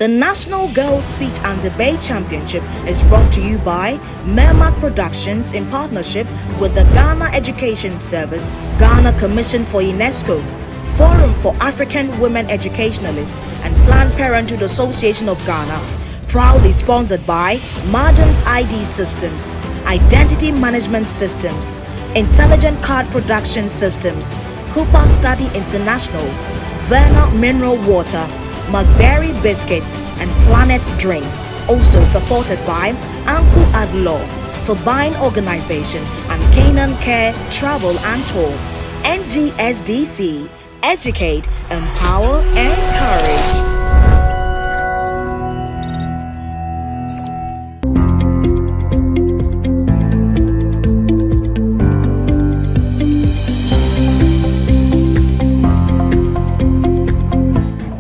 The National Girls Speech and Debate Championship is brought to you by Mermac Productions in partnership with the Ghana Education Service, Ghana Commission for UNESCO, Forum for African Women Educationalists, and Planned Parenthood Association of Ghana. Proudly sponsored by Margins ID Systems, Identity Management Systems, Intelligent Card Production Systems, CUPA Study International, Verna Mineral Water, McBerry Biscuits, and Planet Drinks. Also supported by Uncle Ad Law, for Buying Organization, and Canan Care Travel and Tour. NGSDC, educate, empower, encourage.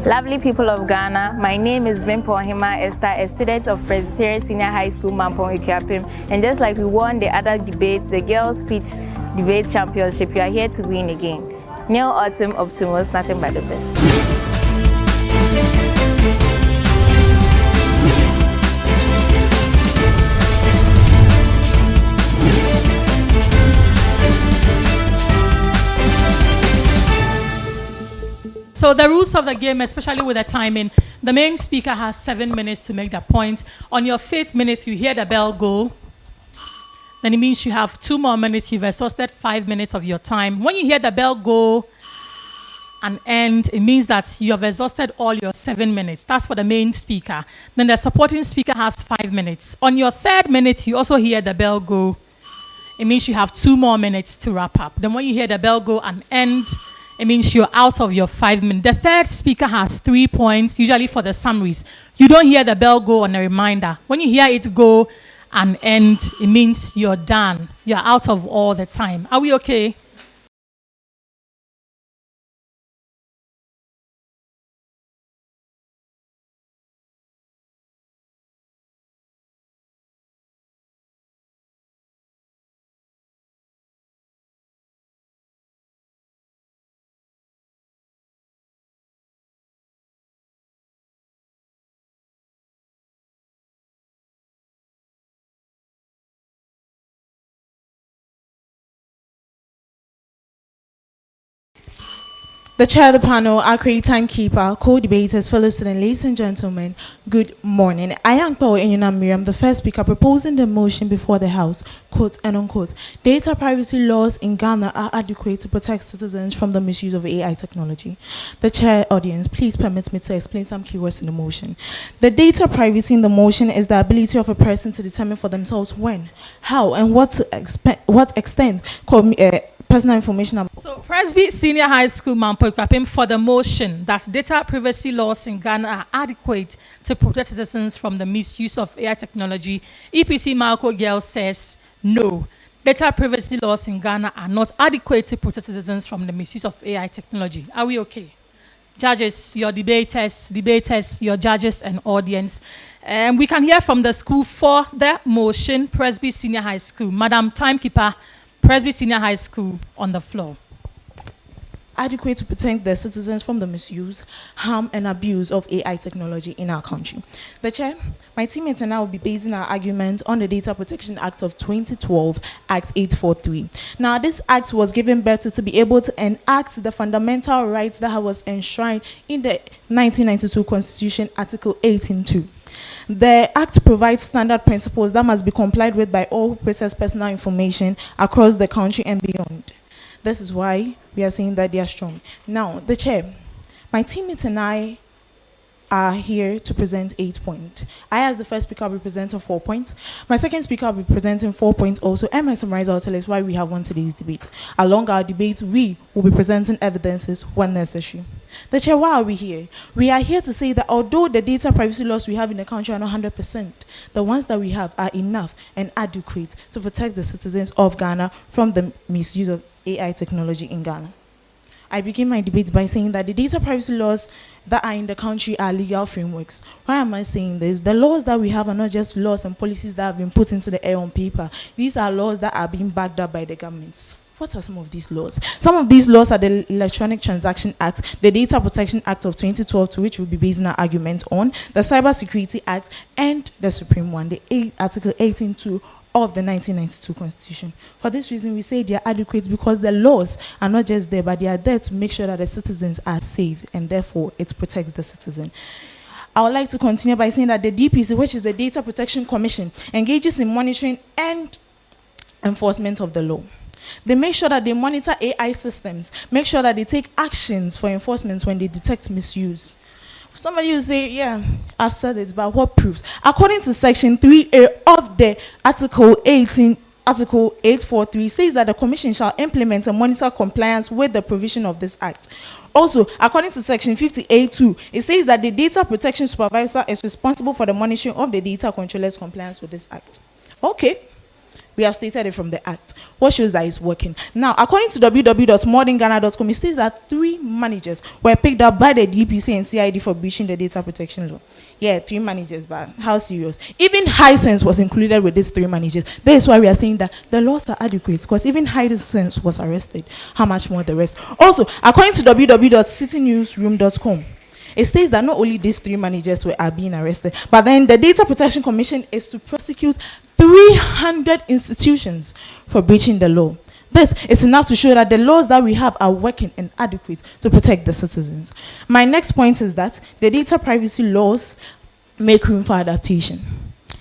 Lovely people of Ghana, my name is MAMPONG Esther, a student of Presbyterian Senior High School, MAMPONG PRESBY. And just like we won the other debates, the Girls Speech Debate Championship, you are here to win again. Neo Autumn Optimus, nothing but the best. So the rules of the game, especially with the timing, the main speaker has 7 minutes to make the point. On your 5th minute, you hear the bell go. Then it means you have 2 more minutes. You've exhausted 5 minutes of your time. When you hear the bell go and end, it means that you have exhausted all your 7 minutes. That's for the main speaker. Then the supporting speaker has 5 minutes. On your 3rd minute, you also hear the bell go. It means you have 2 more minutes to wrap up. Then when you hear the bell go and end, it means you're out of your 5 minutes. The 3rd speaker has 3 points, usually for the summaries. You don't hear the bell go on a reminder. When you hear it go and end, it means you're done. You're out of all the time. Are we okay? The chair of the panel, our creative timekeeper, co-debaters, fellow students, ladies and gentlemen, good morning. I am Paul Enyuna Miriam, the first speaker, proposing the motion before the House, quote and unquote, data privacy laws in Ghana are adequate to protect citizens from the misuse of AI technology. The chair audience, please permit me to explain some keywords in the motion. The data privacy in the motion is the ability of a person to determine for themselves when, how, and what extent personal information. So Presby Senior High School, MAMPONG PRESBY, for the motion that data privacy laws in Ghana are adequate to protect citizens from the misuse of AI technology. E.P.C MAWUKO girls says no. Data privacy laws in Ghana are not adequate to protect citizens from the misuse of AI technology. Are we okay? Judges, your debaters, your judges and audience. We can hear from the school for the motion, Presby Senior High School. Madam Timekeeper, Presby Senior High School, on the floor. Adequate to protect the citizens from the misuse, harm, and abuse of AI technology in our country. The chair, my teammates and I will be basing our argument on the Data Protection Act of 2012, Act 843. Now, this act was given birth to be able to enact the fundamental rights that was enshrined in the 1992 Constitution, Article 18.2. The Act provides standard principles that must be complied with by all who process personal information across the country and beyond. This is why we are saying that they are strong. Now, the chair, my teammates and I are here to present 8 points. I, as the first speaker, will be presenting 4 points. My second speaker will be presenting 4 points also, and my summarizer will tell us why we have won today's debate. Along our debate, we will be presenting evidences when necessary. The chair, why are we here? We are here to say that although the data privacy laws we have in the country are not 100%, the ones that we have are enough and adequate to protect the citizens of Ghana from the misuse of AI technology in Ghana. I begin my debate by saying that the data privacy laws that are in the country are legal frameworks. Why am I saying this? The laws that we have are not just laws and policies that have been put into the air on paper. These are laws that are being backed up by the governments. What are some of these laws? Some of these laws are the Electronic Transaction Act, the Data Protection Act of 2012, to which we'll be basing our argument on, the Cyber Security Act, and the Supreme one, the Article 18.2 of the 1992 Constitution. For this reason, we say they are adequate because the laws are not just there, but they are there to make sure that the citizens are safe, and therefore it protects the citizen. I would like to continue by saying that the DPC, which is the Data Protection Commission, engages in monitoring and enforcement of the law. They make sure that they monitor AI systems, make sure that they take actions for enforcement when they detect misuse. Somebody will say, yeah, I've said it, but what proofs? According to Section 3A of the Article 843 says that the Commission shall implement and monitor compliance with the provision of this Act. Also, according to Section 58.2, it says that the Data Protection Supervisor is responsible for the monitoring of the data controller's compliance with this Act. Okay. We have stated it from the Act. What shows that it's working? Now, according to www.modernghana.com, it says that 3 managers were picked up by the DPC and CID for breaching the data protection law. Yeah, 3 managers, but how serious? Even Hisense was included with these 3 managers. That is why we are saying that the laws are adequate, because even Hisense was arrested. How much more the rest? Also, according to www.citynewsroom.com, it states that not only these 3 managers are being arrested, but then the Data Protection Commission is to prosecute 300 institutions for breaching the law. This is enough to show that the laws that we have are working and adequate to protect the citizens. My next point is that the data privacy laws make room for adaptation.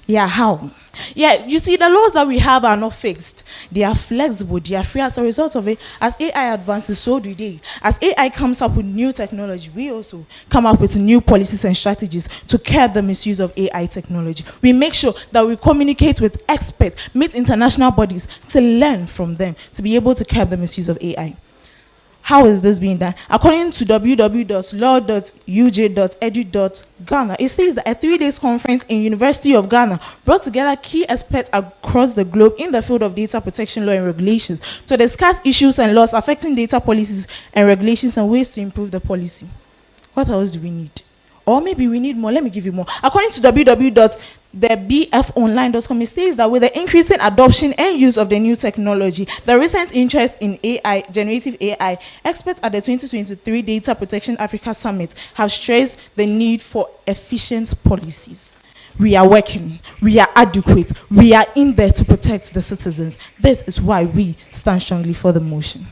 Yeah, how? Yeah, you see, the laws that we have are not fixed. They are flexible, they are free. As a result of it, as AI advances, so do they. As AI comes up with new technology, we also come up with new policies and strategies to curb the misuse of AI technology. We make sure that we communicate with experts, meet international bodies to learn from them, to be able to curb the misuse of AI. How is this being done? According to www.law.uj.edu.ghana, it says that a 3-day conference in University of Ghana brought together key experts across the globe in the field of data protection law and regulations to discuss issues and laws affecting data policies and regulations and ways to improve the policy. What else do we need? Or maybe we need more. Let me give you more. According to www.thebfonline.com, it says that with the increasing adoption and use of the new technology, the recent interest in AI, generative AI, experts at the 2023 Data Protection Africa Summit have stressed the need for efficient policies. We are working, we are adequate, we are in there to protect the citizens. This is why we stand strongly for the motion.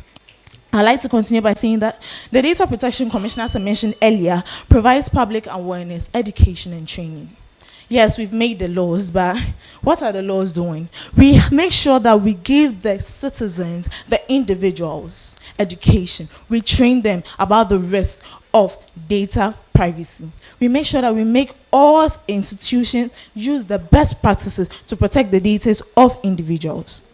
I'd like to continue by saying that the Data Protection Commission, as I mentioned earlier, provides public awareness, education, and training. Yes, we've made the laws, but what are the laws doing? We make sure that we give the citizens, the individuals, education. We train them about the risks of data privacy. We make sure that we make all institutions use the best practices to protect the data of individuals.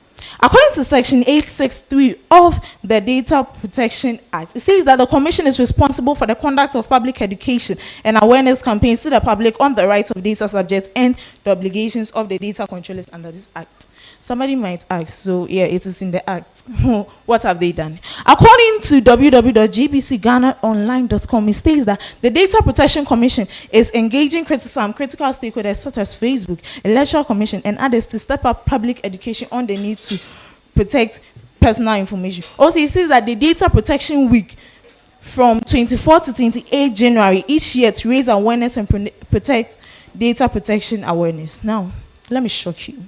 According to Section 863 of the Data Protection Act, it says that the Commission is responsible for the conduct of public education and awareness campaigns to the public on the rights of data subjects and the obligations of the data controllers under this Act. Somebody might ask, so yeah, it is in the Act. What have they done? According to www.gbcghanaonline.com, it states that the Data Protection Commission is engaging critical stakeholders such as Facebook, Electoral Commission, and others to step up public education on the need to protect personal information. Also, it says that the Data Protection Week from 24 to 28 January each year to raise awareness and protect data protection awareness. Now, let me shock you.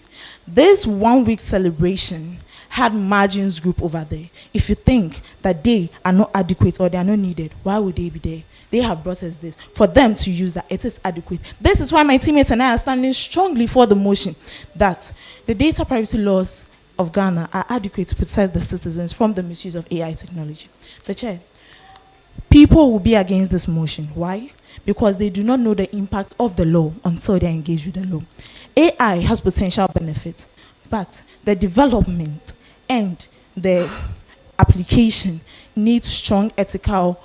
This 1-week celebration had margins group over there. If you think that they are not adequate or they are not needed, why would they be there? They have brought us this for them to use that it is adequate. This is why my teammates and I are standing strongly for the motion that the data privacy laws of Ghana are adequate to protect the citizens from the misuse of AI technology. The chair, people will be against this motion. Why? Because they do not know the impact of the law until they are engaged with the law. AI has potential benefits, but the development and the application need strong ethical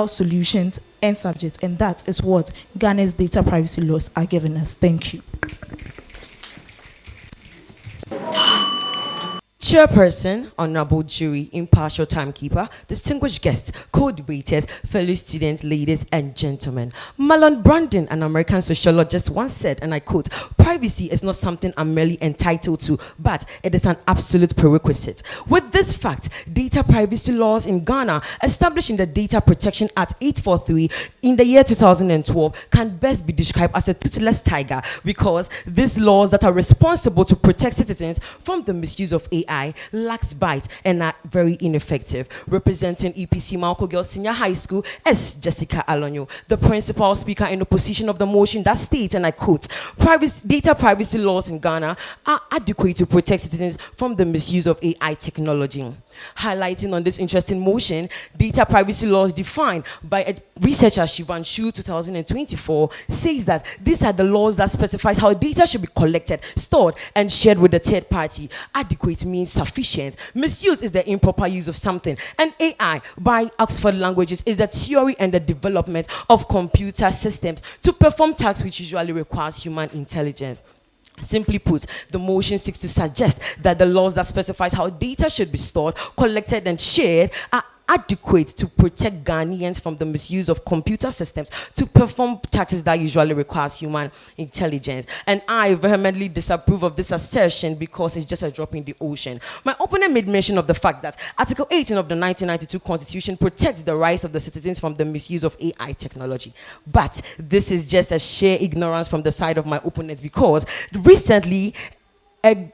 solutions and subjects, and that is what Ghana's data privacy laws are giving us. Thank you. Chairperson, honorable jury, impartial timekeeper, distinguished guests, co-debaters, fellow students, ladies and gentlemen. Marlon Brandon, an American sociologist, once said, and I quote, "Privacy is not something I'm merely entitled to, but it is an absolute prerequisite." With this fact, data privacy laws in Ghana, established in the Data Protection Act 843 in the year 2012, can best be described as a toothless tiger, because these laws that are responsible to protect citizens from the misuse of AI lacks bite and are very ineffective. Representing E.P.C Mawuko Girls Senior High School is Jessica Alonyo, the principal speaker in opposition of the motion that states, and I quote, "Data privacy laws in Ghana are adequate to protect citizens from the misuse of AI technology." Highlighting on this interesting motion, data privacy laws defined by a researcher Shivanshu 2024 says that these are the laws that specifies how data should be collected, stored, and shared with the third party. Adequate means sufficient. Misuse is the improper use of something. And AI, by Oxford Languages, is the theory and the development of computer systems to perform tasks which usually requires human intelligence. Simply put, the motion seeks to suggest that the laws that specifies how data should be stored, collected, and shared are adequate to protect Ghanaians from the misuse of computer systems to perform tasks that usually requires human intelligence. And I vehemently disapprove of this assertion because it's just a drop in the ocean. My opponent made mention of the fact that Article 18 of the 1992 Constitution protects the rights of the citizens from the misuse of AI technology. But this is just a sheer ignorance from the side of my opponent, because recently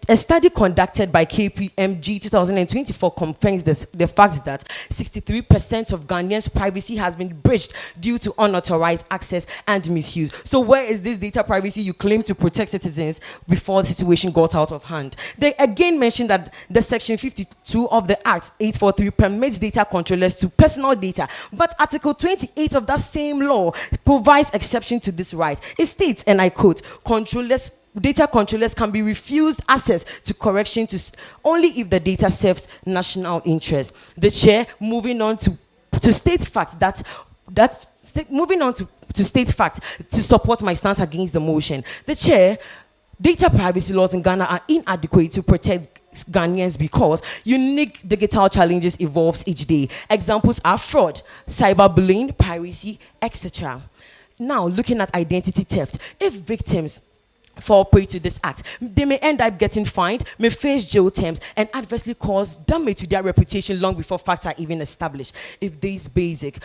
a study conducted by KPMG 2024 confirms the fact that 63% of Ghanaians' privacy has been breached due to unauthorized access and misuse. So where is this data privacy you claim to protect citizens before the situation got out of hand? They again mentioned that the Section 52 of the Act 843 permits data controllers to personal data, but Article 28 of that same law provides exception to this right. It states, and I quote, data controllers can be refused access to correction only if the data serves national interest. The chair, moving on to state fact to support my stance against the motion. The chair, data privacy laws in Ghana are inadequate to protect Ghanaians because unique digital challenges evolves each day. Examples are fraud, cyberbullying, piracy, etc. Now, looking at identity theft, if victims fall prey to this act, they may end up getting fined, may face jail terms, and adversely cause damage to their reputation long before facts are even established. If these basic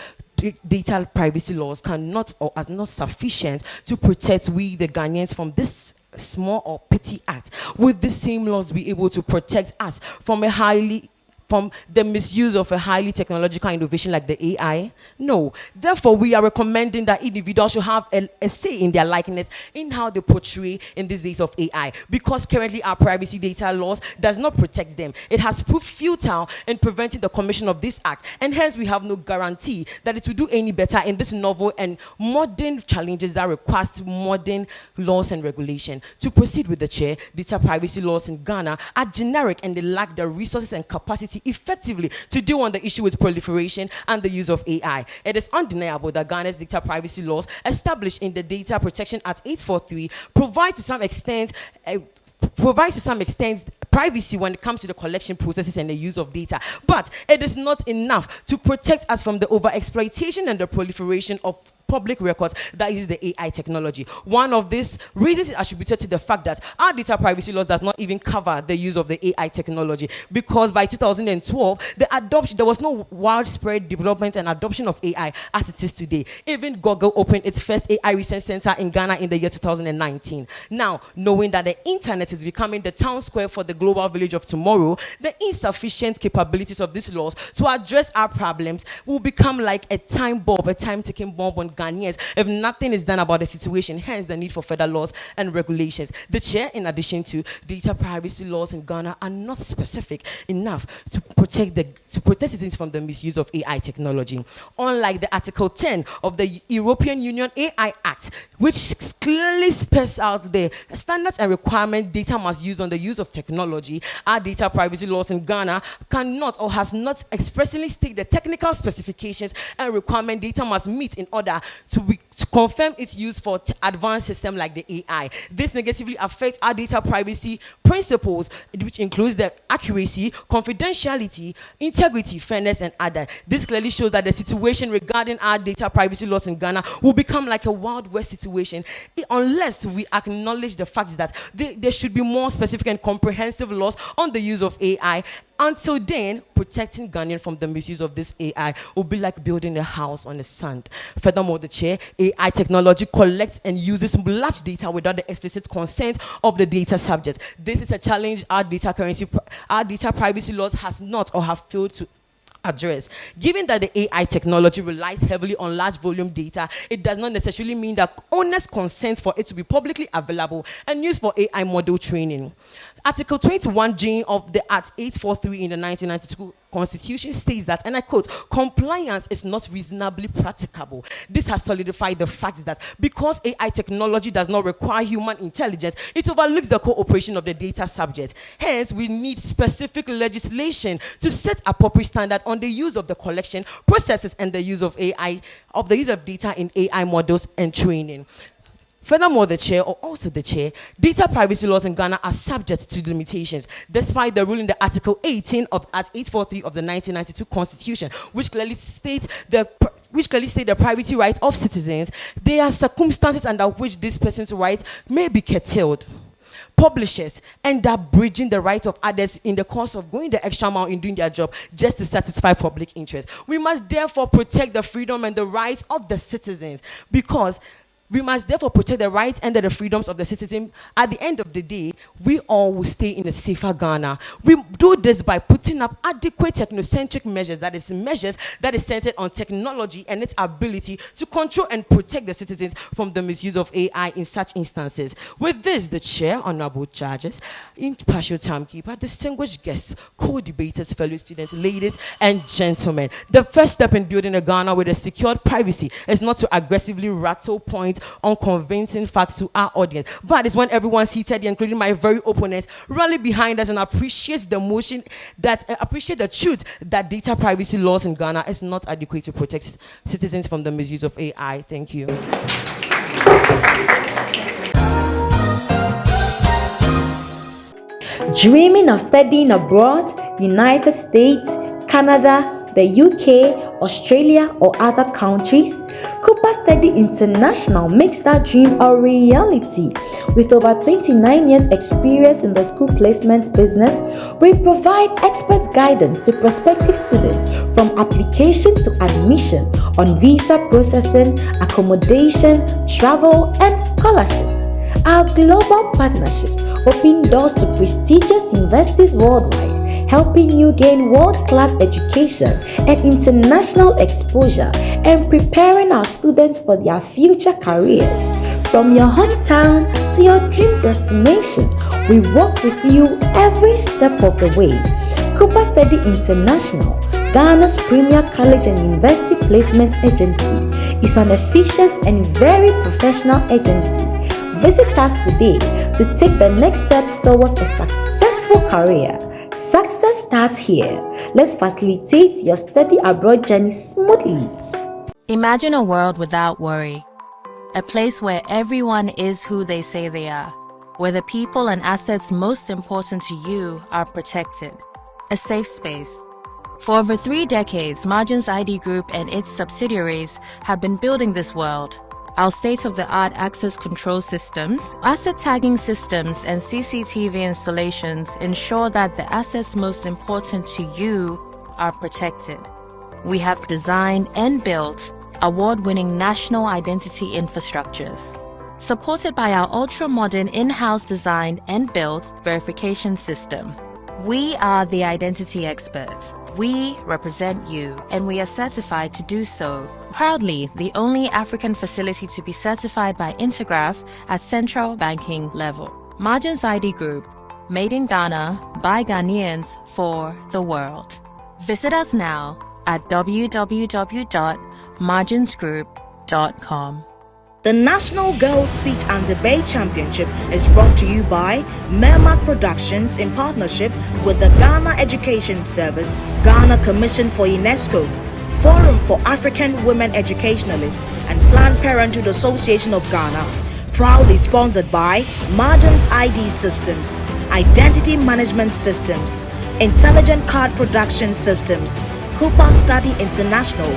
data privacy laws cannot or are not sufficient to protect we the Ghanaians from this small or petty act, would the same laws be able to protect us from the misuse of a highly technological innovation like the AI? No. Therefore, we are recommending that individuals should have a say in their likeness in how they portray in these days of AI, because currently our privacy data laws does not protect them. It has proved futile in preventing the commission of this act, and hence we have no guarantee that it will do any better in this novel and modern challenges that requires modern laws and regulation. To proceed with the chair, data privacy laws in Ghana are generic and they lack the resources and capacity effectively to deal on the issue with proliferation and the use of AI. It is undeniable that Ghana's data privacy laws established in the Data Protection Act 843 provide to some extent privacy when it comes to the collection processes and the use of data, but it is not enough to protect us from the overexploitation and the proliferation of public records that is the AI technology. One of these reasons is attributed to the fact that our data privacy laws does not even cover the use of the AI technology, because by 2012 there was no widespread development and adoption of AI as it is today. Even Google opened its first AI research center in Ghana in the year 2019. Now, knowing that the internet is becoming the town square for the global village of tomorrow, the insufficient capabilities of these laws to address our problems will become like a time-ticking bomb on Ghanaians if nothing is done about the situation, hence the need for further laws and regulations. The chair, in addition to data privacy laws in Ghana, are not specific enough to protect citizens from the misuse of AI technology. Unlike the Article 10 of the European Union AI Act, which clearly spells out the standards and requirements data must use on the use of technology, our data privacy laws in Ghana cannot or has not expressly stated the technical specifications and requirements data must meet in order to confirm its use for advanced systems like the AI. This negatively affects our data privacy principles, which includes the accuracy, confidentiality, integrity, fairness, and other. This clearly shows that the situation regarding our data privacy laws in Ghana will become like a Wild West situation unless we acknowledge the fact that there should be more specific and comprehensive laws on the use of AI. Until then, protecting Ghanaians from the misuse of this AI will be like building a house on the sand. Furthermore, the chair, AI technology collects and uses large data without the explicit consent of the data subject. This is a challenge our data privacy laws has not or have failed to address. Given that the AI technology relies heavily on large volume data, it does not necessarily mean that owners consent for it to be publicly available and used for AI model training. Article 21G of the Act 843 in the 1992 Constitution states that, and I quote, compliance is not reasonably practicable. This has solidified the fact that because AI technology does not require human intelligence, it overlooks the cooperation of the data subject. Hence, we need specific legislation to set appropriate standard on the use of the collection, processes, and the use of AI, of the use of data in AI models and training. Furthermore, the chair, data privacy laws in Ghana are subject to limitations, despite the rule in the Article 18 of Act 843 of the 1992 Constitution, which clearly states the privacy right of citizens. There are circumstances under which this person's right may be curtailed. Publishers end up bridging the right of others in the course of going the extra mile in doing their job just to satisfy public interest. We must therefore protect the freedom and the rights of the citizens, because we must therefore protect the rights and the freedoms of the citizen. At the end of the day, we all will stay in a safer Ghana. We do this by putting up adequate technocentric measures, that is centered on technology and its ability to control and protect the citizens from the misuse of AI in such instances. With this, the chair, honorable judges, impartial timekeeper, distinguished guests, co-debaters, fellow students, ladies and gentlemen, the first step in building a Ghana with a secured privacy is not to aggressively rattle points on convincing facts to our audience, but it's when everyone seated here, including my very opponent, rally behind us and appreciates the motion that appreciate the truth that data privacy laws in Ghana is not adequate to protect citizens from the misuse of AI. Thank you. Dreaming of studying abroad, United States, Canada, the UK, Australia, or other countries? CUPA Study International makes that dream a reality. With over 29 years experience in the school placement business, we provide expert guidance to prospective students from application to admission on visa processing, accommodation, travel, and scholarships. Our global partnerships open doors to prestigious universities worldwide, helping you gain world-class education and international exposure, and preparing our students for their future careers. From your hometown to your dream destination, we work with you every step of the way. CUPA Study International, Ghana's premier college and university placement agency, is an efficient and very professional agency. Visit us today to take the next steps towards a successful career. Success starts here. Let's facilitate your study abroad journey smoothly. Imagine a world without worry. A place where everyone is who they say they are, where the people and assets most important to you are protected. A safe space. For over 3 decades, Margins ID Group and its subsidiaries have been building this world. Our state-of-the-art access control systems, asset tagging systems, and CCTV installations ensure that the assets most important to you are protected. We have designed and built award-winning national identity infrastructures, supported by our ultra-modern in-house designed and built verification system. We are the identity experts. We represent you, and we are certified to do so. Proudly, the only African facility to be certified by Intergraph at central banking level. Margins ID Group, made in Ghana, by Ghanaians, for the world. Visit us now at www.marginsgroup.com. The National Girls Speech and Debate Championship is brought to you by Mermac Productions in partnership with the Ghana Education Service, Ghana Commission for UNESCO, Forum for African Women Educationalists, and Planned Parenthood Association of Ghana. Proudly sponsored by Margins ID Systems, Identity Management Systems, Intelligent Card Production Systems, CUPA Study International,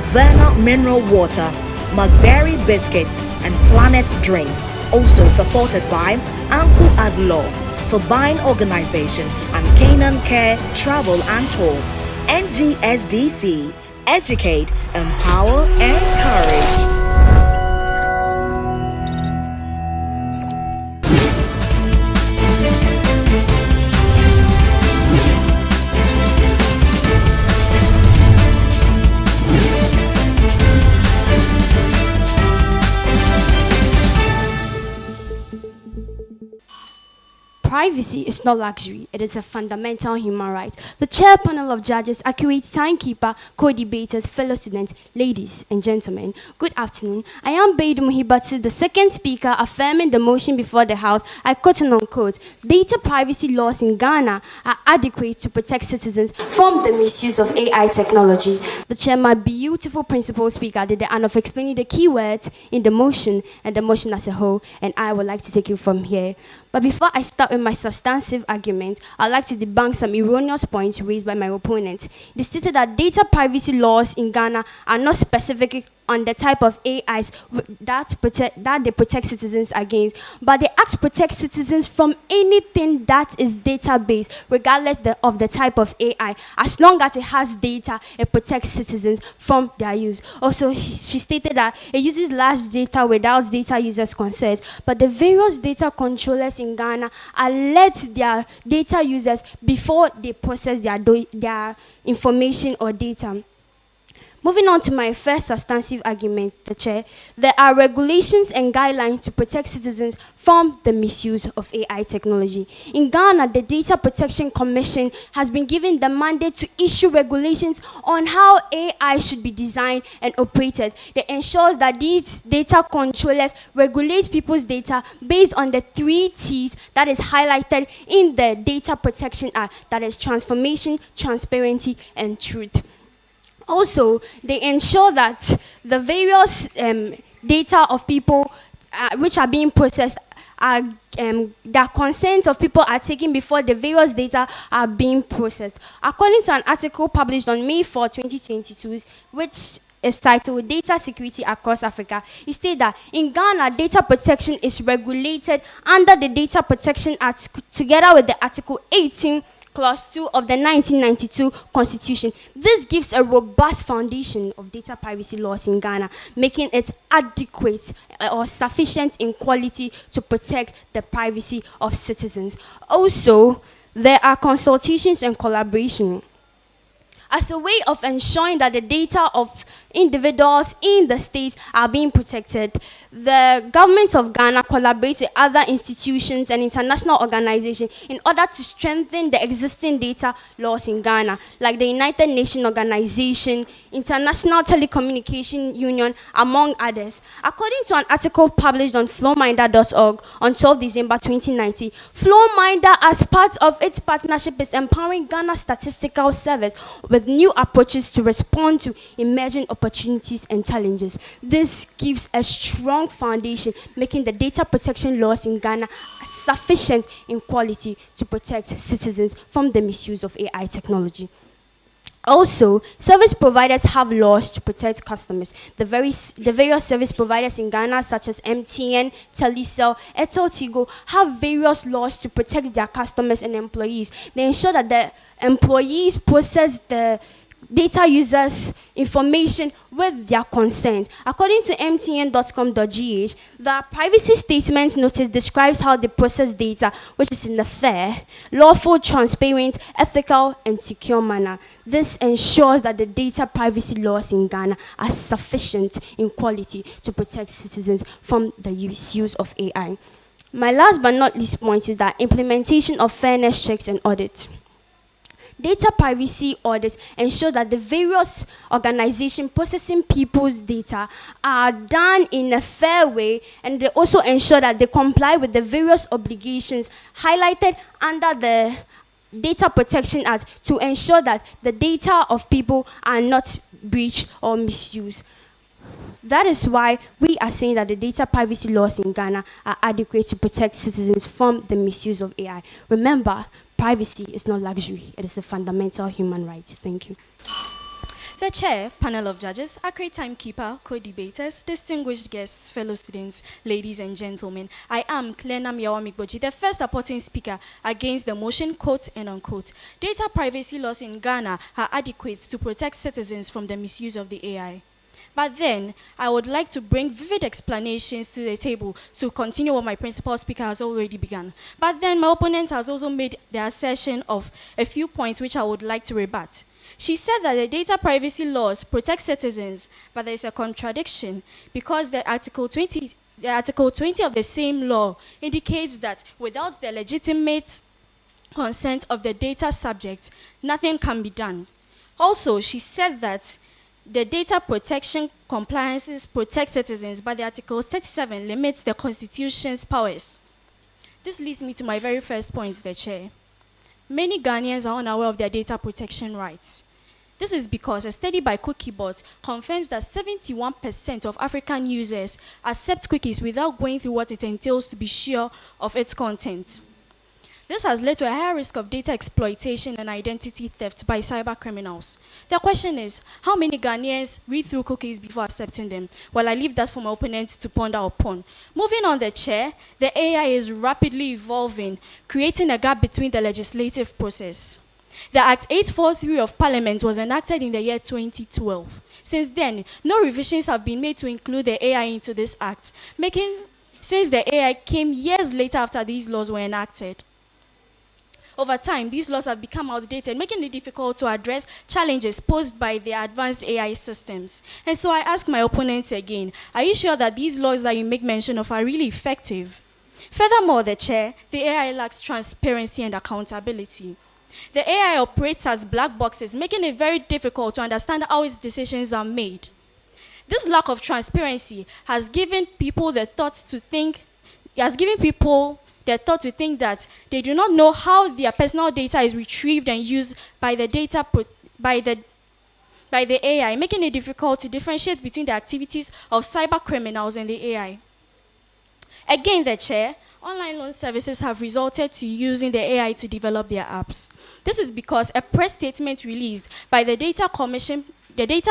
Verna Mineral Water, McBerry Biscuits, and Planet Drinks. Also supported by Uncle Adlaw, for Buying Organization, and Canan Care Travel and Tour. NGSDC, educate, empower, encourage. Privacy is not luxury, it is a fundamental human right. The chair panel of judges, accurate timekeeper, co-debaters, fellow students, ladies and gentlemen, good afternoon. I am Beidu Muhibatu, the second speaker, affirming the motion before the House. I quote and unquote, data privacy laws in Ghana are adequate to protect citizens from the misuse of AI technologies. The chair, my beautiful principal speaker, did the honor of explaining the key words in the motion and the motion as a whole, and I would like to take you from here. But before I start with my substantive argument, I'd like to debunk some erroneous points raised by my opponent. They stated that data privacy laws in Ghana are not specific on the type of AIs that they protect citizens against, but the Act protects citizens from anything that is database, regardless of the type of AI. As long as it has data, it protects citizens from their use. Also, she stated that it uses large data without data users' consent, but the various data controllers in Ghana alert their data users before they process their information or data. Moving on to my first substantive argument, the chair, there are regulations and guidelines to protect citizens from the misuse of AI technology. In Ghana, the Data Protection Commission has been given the mandate to issue regulations on how AI should be designed and operated. That ensures that these data controllers regulate people's data based on the 3 T's that is highlighted in the Data Protection Act, that is transformation, transparency, and truth. Also, they ensure that the various data of people which are being processed are the consent of people are taken before the various data are being processed. According to an article published on May 4, 2022, which is titled Data Security Across Africa, it states that in Ghana, data protection is regulated under the Data Protection Act together with the Article 18, Clause 2 of the 1992 Constitution. This gives a robust foundation of data privacy laws in Ghana, making it adequate or sufficient in quality to protect the privacy of citizens. Also, there are consultations and collaboration as a way of ensuring that the data of individuals in the states are being protected. The government of Ghana collaborates with other institutions and international organizations in order to strengthen the existing data laws in Ghana, like the United Nations Organization, International Telecommunication Union, among others. According to an article published on flowminder.org on 12 December 2019, Flowminder, as part of its partnership, is empowering Ghana's statistical service with new approaches to respond to emerging opportunities and challenges. This gives a strong foundation, making the data protection laws in Ghana sufficient in quality to protect citizens from the misuse of AI technology. Also, service providers have laws to protect customers. The various service providers in Ghana, such as MTN, Telecel, Airtel Tigo, have various laws to protect their customers and employees. They ensure that the employees process the data users' information with their consent. According to mtn.com.gh, the privacy statement notice describes how they process data, which is in a fair, lawful, transparent, ethical, and secure manner. This ensures that the data privacy laws in Ghana are sufficient in quality to protect citizens from the misuse of AI. My last but not least point is that implementation of fairness checks and audits. Data privacy audits ensure that the various organizations processing people's data are done in a fair way, and they also ensure that they comply with the various obligations highlighted under Data Protection Act to ensure that the data of people are not breached or misused. That is why we are saying that the data privacy laws in Ghana are adequate to protect citizens from the misuse of AI. Remember, privacy is not luxury, it is a fundamental human right. Thank you. The chair, panel of judges, accurate timekeeper, co-debaters, distinguished guests, fellow students, ladies and gentlemen, I am Canan, the first supporting speaker against the motion, quote and unquote. Data privacy laws in Ghana are adequate to protect citizens from the misuse of the AI. But then, I would like to bring vivid explanations to the table to continue what my principal speaker has already begun. But then, my opponent has also made the assertion of a few points which I would like to rebut. She said that the data privacy laws protect citizens, but there is a contradiction because the Article 20 of the same law indicates that without the legitimate consent of the data subject, nothing can be done. Also, she said that the data protection compliances protect citizens, but the Article 37 limits the Constitution's powers. This leads me to my very first point, the chair. Many Ghanaians are unaware of their data protection rights. This is because a study by CookieBot confirms that 71% of African users accept cookies without going through what it entails to be sure of its content. This has led to a higher risk of data exploitation and identity theft by cyber criminals. The question is, how many Ghanaians read through cookies before accepting them? Well, I leave that for my opponents to ponder upon. Moving on the chair, the AI is rapidly evolving, creating a gap between the legislative process. The Act 843 of Parliament was enacted in the year 2012. Since then, no revisions have been made to include the AI into this act, since the AI came years later after these laws were enacted. Over time, these laws have become outdated, making it difficult to address challenges posed by the advanced AI systems. And so I ask my opponents again, are you sure that these laws that you make mention of are really effective? Furthermore, the chair, the AI lacks transparency and accountability. The AI operates as black boxes, making it very difficult to understand how its decisions are made. This lack of transparency has given people the thought to think that they do not know how their personal data is retrieved and used by the AI, making it difficult to differentiate between the activities of cyber criminals and the AI. Again, the chair, online loan services have resulted to using the AI to develop their apps. This is because a press statement released by the Data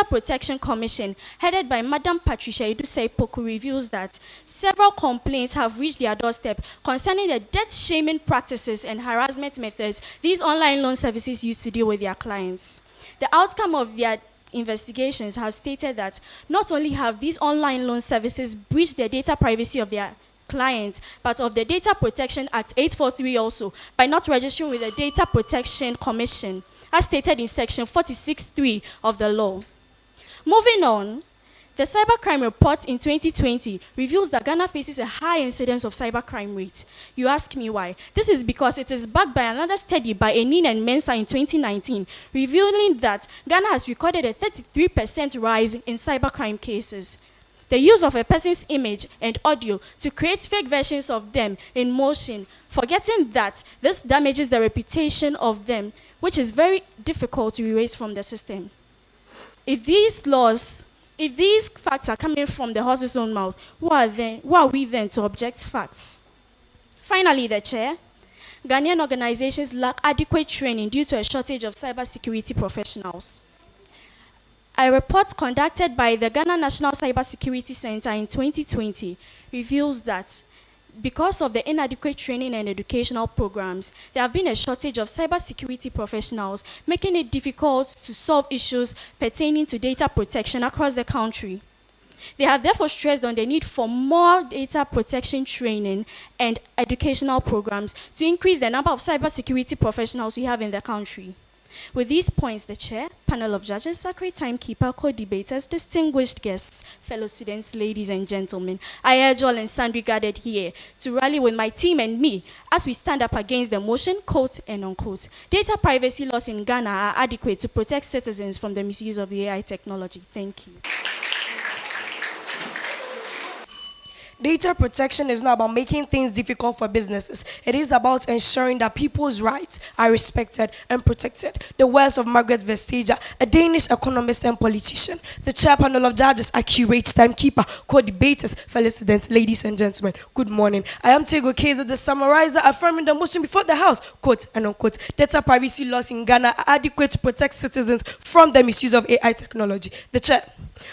Protection Commission, headed by Madam Patricia Edusei-Poku, reveals that several complaints have reached their doorstep concerning the debt-shaming practices and harassment methods these online loan services use to deal with their clients. The outcome of their investigations have stated that not only have these online loan services breached the data privacy of their clients, but of the Data Protection Act 843 also, by not registering with the Data Protection Commission, as stated in section 46.3 of the law. Moving on, the cybercrime report in 2020 reveals that Ghana faces a high incidence of cybercrime rate. You ask me why? This is because it is backed by another study by Enin and Mensah in 2019, revealing that Ghana has recorded a 33% rise in cybercrime cases. The use of a person's image and audio to create fake versions of them in motion, forgetting that this damages the reputation of them, which is very difficult to erase from the system. If these facts are coming from the horse's own mouth, who are we then to object facts? Finally, the chair, Ghanaian organizations lack adequate training due to a shortage of cybersecurity professionals. A report conducted by the Ghana National Cybersecurity Center in 2020 reveals that because of the inadequate training and educational programs, there have been a shortage of cybersecurity professionals, making it difficult to solve issues pertaining to data protection across the country. They have therefore stressed on the need for more data protection training and educational programs to increase the number of cybersecurity professionals we have in the country. With these points, the chair, panel of judges, sacred timekeeper, co-debaters, distinguished guests, fellow students, ladies and gentlemen, I urge all and sundry gathered here to rally with my team and me as we stand up against the motion, quote and unquote. Data privacy laws in Ghana are adequate to protect citizens from the misuse of the AI technology. Thank you. Data protection is not about making things difficult for businesses. It is about ensuring that people's rights are respected and protected. The words of Margaret Vestager, a Danish economist and politician. The chair panel of judges, accurate timekeeper, co-debaters, fellow students, ladies and gentlemen, good morning. I am Tego Keza, the summarizer, affirming the motion before the House, quote and unquote, data privacy laws in Ghana are adequate to protect citizens from the misuse of AI technology. The chair.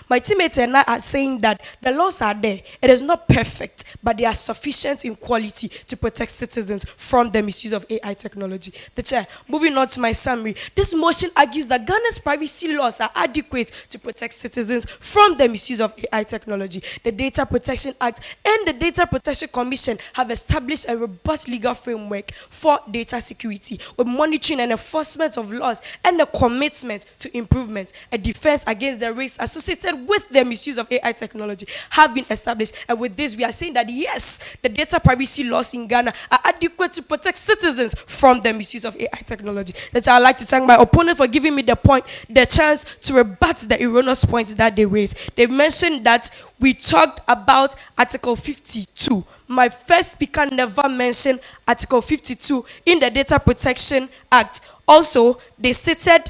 My teammates and I are saying that the laws are there. It is not perfect, but they are sufficient in quality to protect citizens from the misuse of AI technology. The chair, moving on to my summary, this motion argues that Ghana's privacy laws are adequate to protect citizens from the misuse of AI technology. The Data Protection Act and the Data Protection Commission have established a robust legal framework for data security with monitoring and enforcement of laws and a commitment to improvement. A defense against the risks associated with the misuse of AI technology have been established. And with this, we are saying that yes, the data privacy laws in Ghana are adequate to protect citizens from the misuse of AI technology. That I'd like to thank my opponent for giving me the chance to rebut the erroneous points that they raised. They mentioned that we talked about Article 52. My first speaker never mentioned Article 52 in the Data Protection Act. Also, they stated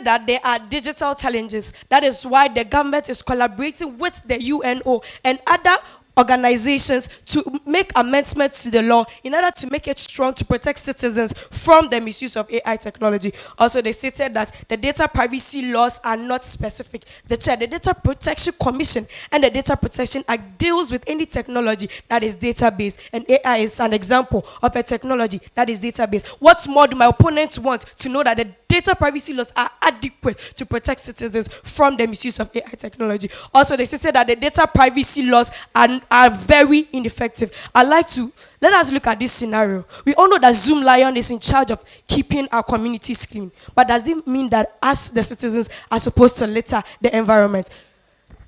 that there are digital challenges. That is why the government is collaborating with the UNO and other organizations to make amendments to the law in order to make it strong to protect citizens from the misuse of AI technology. Also, they stated that the data privacy laws are not specific. The Data Protection Commission and the Data Protection Act deals with any technology that is database, and AI is an example of a technology that is database. What more do my opponents want? To know that the data privacy laws are adequate to protect citizens from the misuse of AI technology. Also, they stated that the data privacy laws are very ineffective. Let us look at this scenario. We all know that Zoom Lion is in charge of keeping our communities clean. But does it mean that us, the citizens, are supposed to litter the environment?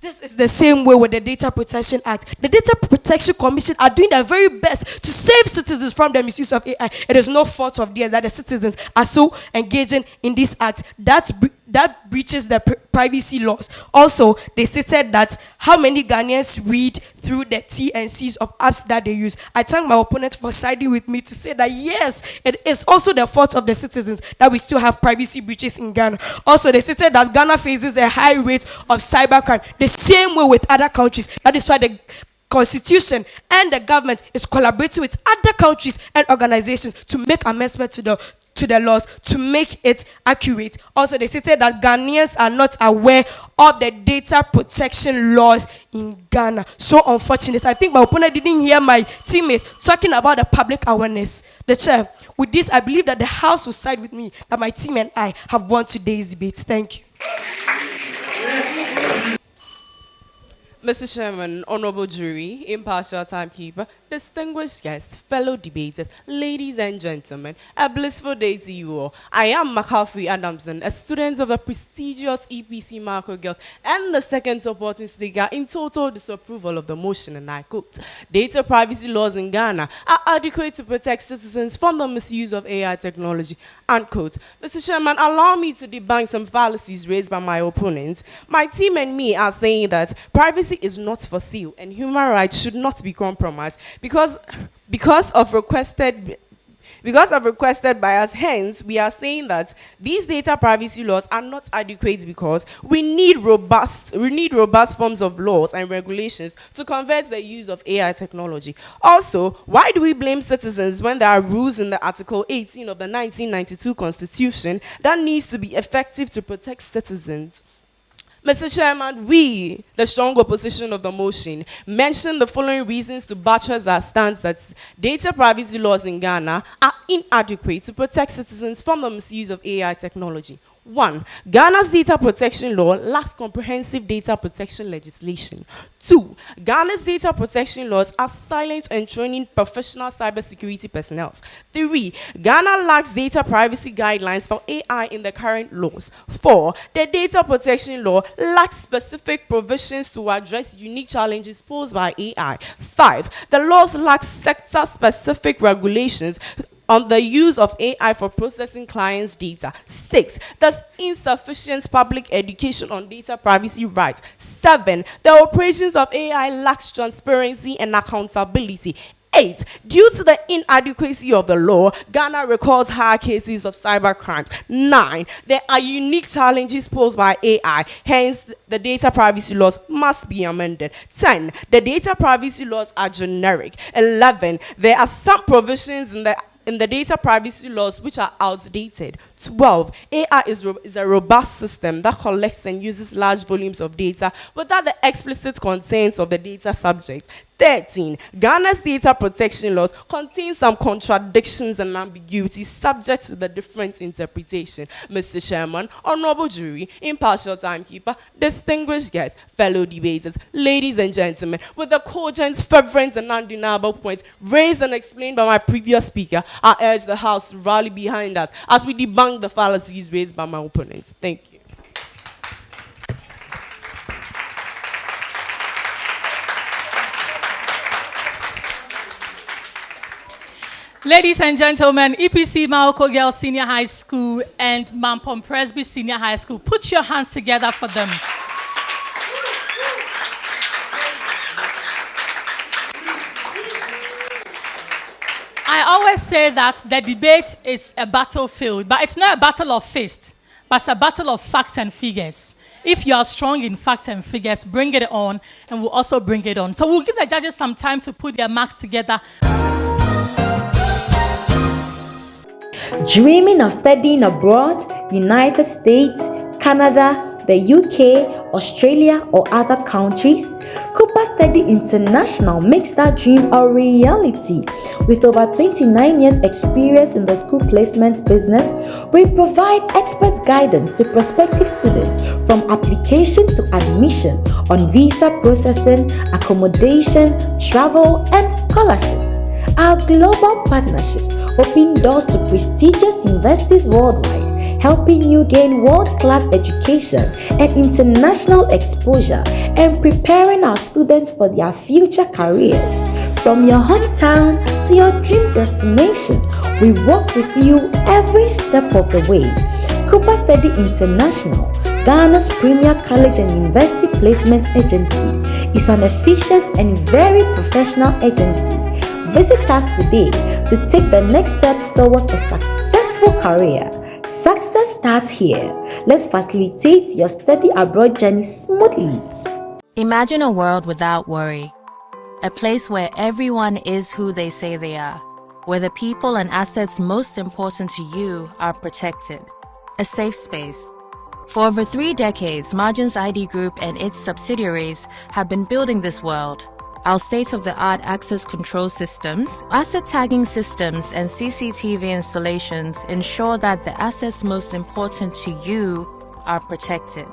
This is the same way with the Data Protection Act. The Data Protection Commission are doing their very best to save citizens from the misuse of AI. It is no fault of theirs that the citizens are so engaging in this act. That breaches the privacy laws. Also, they stated that how many Ghanaians read through the T&Cs of apps that they use. I thank my opponent for siding with me to say that yes, it is also the fault of the citizens that we still have privacy breaches in Ghana. Also, they stated that Ghana faces a high rate of cybercrime, the same way with other countries. That is why the Constitution and the government is collaborating with other countries and organizations to make amendments to the laws to make it accurate. Also, they stated that Ghanaians are not aware of the data protection laws in Ghana. So unfortunate. I think my opponent didn't hear my teammate talking about the public awareness. The chair, with this, I believe that the House will side with me that my team and I have won today's debate. Thank you. Mr. Chairman, honorable jury, impartial timekeeper, distinguished guests, fellow debaters, ladies and gentlemen, a blissful day to you all. I am McCaffrey Adamson, a student of the prestigious E.P.C MAWUKO girls and the second supporting speaker in total disapproval of the motion, and I quote, data privacy laws in Ghana are adequate to protect citizens from the misuse of AI technology, unquote. Mr. Chairman, allow me to debunk some fallacies raised by my opponents. My team and me are saying that privacy is not for sale and human rights should not be compromised because of requested by us. Hence, we are saying that these data privacy laws are not adequate because we need robust forms of laws and regulations to convert the use of AI technology. Also, why do we blame citizens when there are rules in the Article 18 of the 1992 Constitution that needs to be effective to protect citizens? Mr. Chairman, we, the strong opposition of the motion, mentioned the following reasons to buttress our stance that data privacy laws in Ghana are inadequate to protect citizens from the misuse of AI technology. 1. Ghana's data protection law lacks comprehensive data protection legislation. 2. Ghana's data protection laws are silent and training professional cybersecurity personnel. 3. Ghana lacks data privacy guidelines for AI in the current laws. 4. The data protection law lacks specific provisions to address unique challenges posed by AI. 5. The laws lack sector-specific regulations on the use of AI for processing clients' data. 6. There's insufficient public education on data privacy rights. 7. The operations of AI lacks transparency and accountability. 8. Due to the inadequacy of the law, Ghana records higher cases of cyber crimes. 9. There are unique challenges posed by AI, hence the data privacy laws must be amended. 10. The data privacy laws are generic. 11. There are some provisions in the data privacy laws which are outdated. 12. AI is a robust system that collects and uses large volumes of data without the explicit consent of the data subject. 13. Ghana's data protection laws contain some contradictions and ambiguities subject to the different interpretation. Mr. Chairman, honorable jury, impartial timekeeper, distinguished guests, fellow debaters, ladies and gentlemen, with the cogent, fervent, and undeniable points raised and explained by my previous speaker, I urge the House to rally behind us as we debunk the fallacies raised by my opponents. Thank you. Ladies and gentlemen, E.P.C Mawuko Girls Senior High School and MAMPONG PRESBY Senior High School, put your hands together for them. I always say that the debate is a battlefield, but it's not a battle of fists, but it's a battle of facts and figures. If you are strong in facts and figures, bring it on, and we'll also bring it on. So we'll give the judges some time to put their marks together. Dreaming of studying abroad, United States, Canada, the UK, Australia, or other countries? CUPA Study International makes that dream a reality. With over 29 years experience in the school placement business, we provide expert guidance to prospective students from application to admission on visa processing, accommodation, travel, and scholarships. Our global partnerships open doors to prestigious universities worldwide, helping you gain world-class education and international exposure and preparing our students for their future careers. From your hometown to your dream destination, we work with you every step of the way. CUPA Study International, Ghana's premier college and university placement agency, is an efficient and very professional agency. Visit us today to take the next steps towards a successful career. Success starts here. Let's facilitate your study abroad journey smoothly. Imagine a world without worry. A place where everyone is who they say they are, where the people and assets most important to you are protected. A safe space. For over 3 decades, Margins ID Group and its subsidiaries have been building this world. Our state-of-the-art access control systems, asset tagging systems, and CCTV installations ensure that the assets most important to you are protected.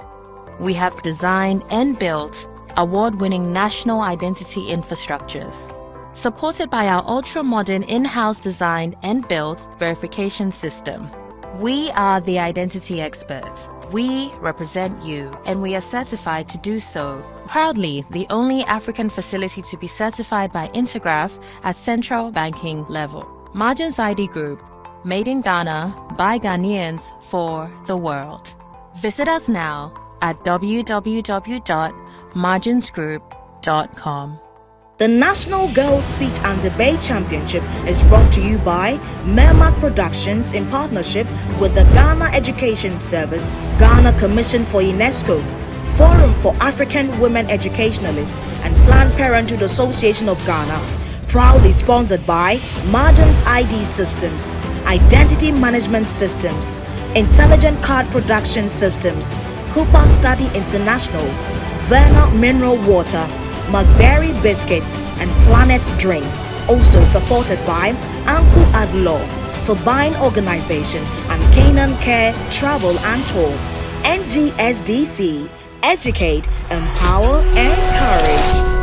We have designed and built award-winning national identity infrastructures, supported by our ultra-modern in-house designed and built verification system. We are the identity experts. We represent you, and we are certified to do so. Proudly, the only African facility to be certified by Intergraph at central banking level. Margins ID Group, made in Ghana by Ghanaians for the world. Visit us now at www.marginsgroup.com. The National Girls Speech and Debate Championship is brought to you by Mermac Productions in partnership with the Ghana Education Service, Ghana Commission for UNESCO, Forum for African Women Educationalists, and Planned Parenthood Association of Ghana. Proudly sponsored by Margins ID Systems, Identity Management Systems, Intelligent Card Production Systems, CUPA Study International, Verna Mineral Water, McBerry Biscuits, and Planet Drinks. Also supported by Uncle Adlaw for Buying Organization and Canan Care Travel and Tour. NGSDC, Educate, Empower, Encourage.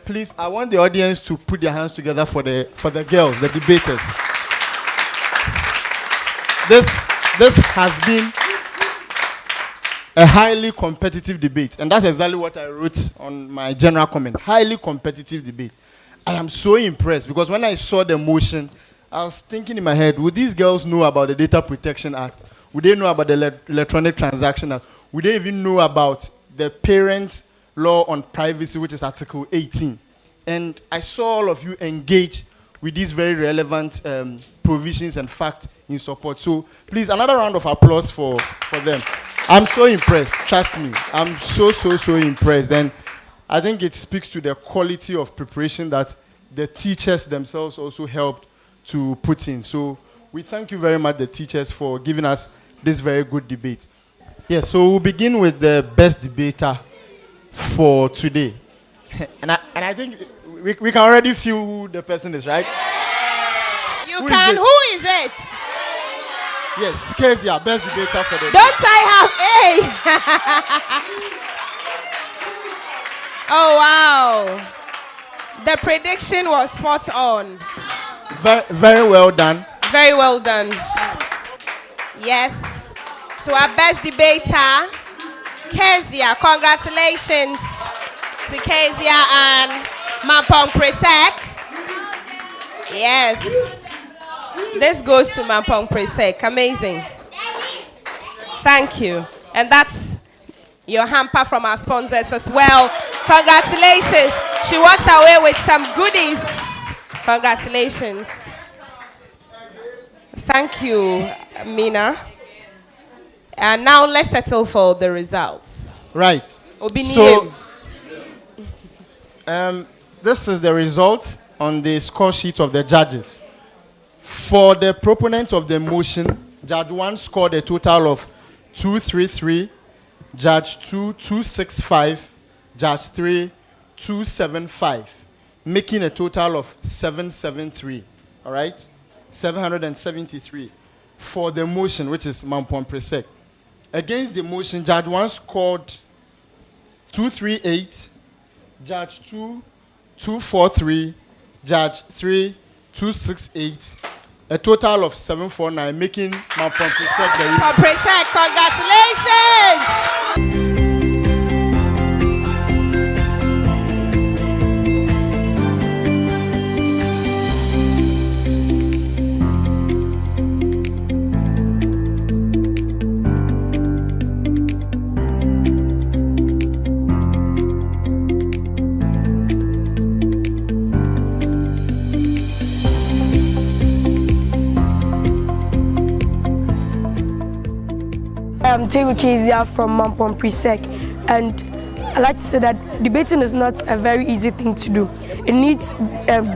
Please, I want the audience to put their hands together for the girls, the debaters. This has been a highly competitive debate, and that's exactly what I wrote on my general comment. Highly competitive debate. I am so impressed because when I saw the motion, I was thinking in my head, would these girls know about the Data Protection Act? Would they know about the Electronic Transaction Act? Would they even know about the Parent Law on Privacy, which is Article 18? And I saw all of you engage with these very relevant provisions and facts in support. So please, another round of applause for them. I'm so impressed, trust me. I'm so impressed. And I think it speaks to the quality of preparation that the teachers themselves also helped to put in. So we thank you very much, the teachers, for giving us this very good debate. Yes, so we'll begin with the best debater for today. and I think we can already feel who the person is, right? Who is it? Yes, Kezia, best debater for the day. Don't I have Oh, wow. The prediction was spot on. Very well done. Very well done. Yes. So our best debater, Kezia. Congratulations to Kezia and MAMPONG PRESBY. Yes. This goes to MAMPONG PRESBY. Amazing. Thank you. And that's your hamper from our sponsors as well. Congratulations. She walks away with some goodies. Congratulations. Thank you, Mina. And now let's settle for the results. Right. So, this is the result on the score sheet of the judges. For the proponent of the motion, Judge 1 scored a total of 233, Judge 2 265, Judge 3 275, making a total of 773. All right? 773 for the motion, which is MAMPONG PRESBY. Against the motion, Judge 1 scored 238, Judge 2 243, Judge 3 268, a total of 749, making MAMPONG PRESBY the winner. PRESBY, congratulations! I'm Tego Kezia from MAMPONG PRESBY, and I like to say that debating is not a very easy thing to do. It needs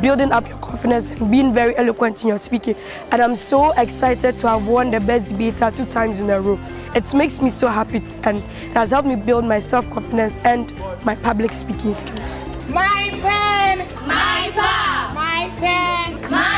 building up your confidence and being very eloquent in your speaking. And I'm so excited to have won the best debater 2 times in a row. It makes me so happy, and it has helped me build my self-confidence and my public speaking skills. My pen! My pa! My pen! My